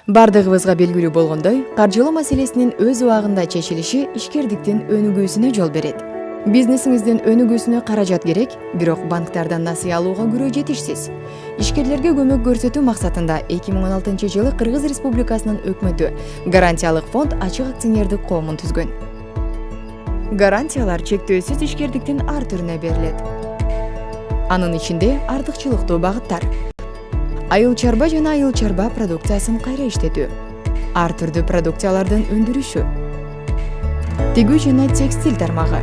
Бардыгыбызга белгилүү болгондой, каржылоо маселесинин өз убагында чечилиши ишкердиктин өнүгүүсүнө жол берет. Бизнесиңиздин өнүгүүсүнө каражат керек, бирок банктардан насыя алууга күрөө жетишсиз. Ишкерлерге көмөк көрсөтүү максатында 2016-жылы Кыргыз Республикасынын өкмөтү гарантиялык фонд ачык акционердик коомун түзгөн. Гарантиялар чектөөсүз ишкердиктин ар түрүнө берилет. Анын ичинде артыкчылыктуу багыттар: айыл чарба жана айыл чарба продукциясын кайра иштетүү, ар түрдүү продукциялардын өндүрүшү, тигүү жана текстиль тармагы,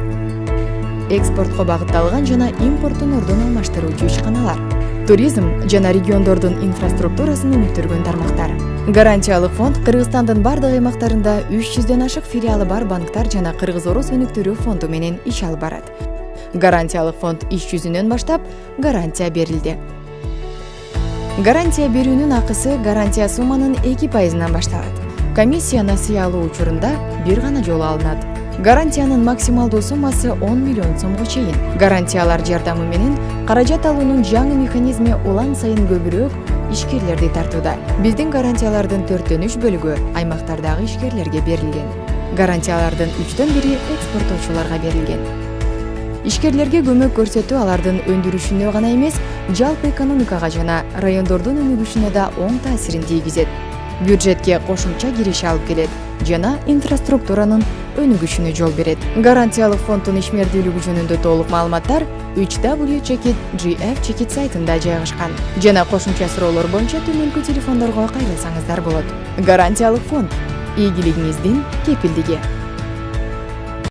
экспортко багытталган жана импорттун ордун алмаштыруучу ишканалар, туризм жана региондордун инфраструктурасын өнүктүргөн тармактар. Гарантиялык фонд Кыргызстандын бардык аймактарында 300дөн ашык филиалы бар банктар жана Кыргыз-Орус өнүктүрүү фонду менен иш алып барат. Гарантиялык фонд иш жүзүнөн баштап гарантия берилди. Гарантия берүүнүн акысы гарантия сумманын 2%-дан башталат. Комиссия насыя алуу учурунда бир гана жолу алынат. Гарантиянын максималдуу суммасы 10 миллион сомго чейин. Гарантиялар жардамы менен каражат алуунун жаңы механизми улам сайын көбүрөөк ишкерлерди тартууда. Биздин гарантиялардын 4/3 бөлүгү аймактардагы ишкерлерге берилген. Гарантиялардын 1/3 экспорттоочуларга берилген. Ишкерлерге көмөк көрсөтүү алардын өндүрүшүнө гана эмес, жалпы экономикага жана райондордун өнүгүшүнө да оң таасирин тийгизет. Бюджетке кошумча кириш алып келет жана инфраструктуранын өнүгүшүнө жол берет. Гарантиялык фонддун ишмердүүлүгү жөнүндө толук маалыматтар www.gf сайтында жайгашкан. Жана кошумча суроолор боюнча төмөнкү телефондорго кайрылсаңыздар болот. Гарантиялык фонд — ийгилигиңиздин кепилдиги.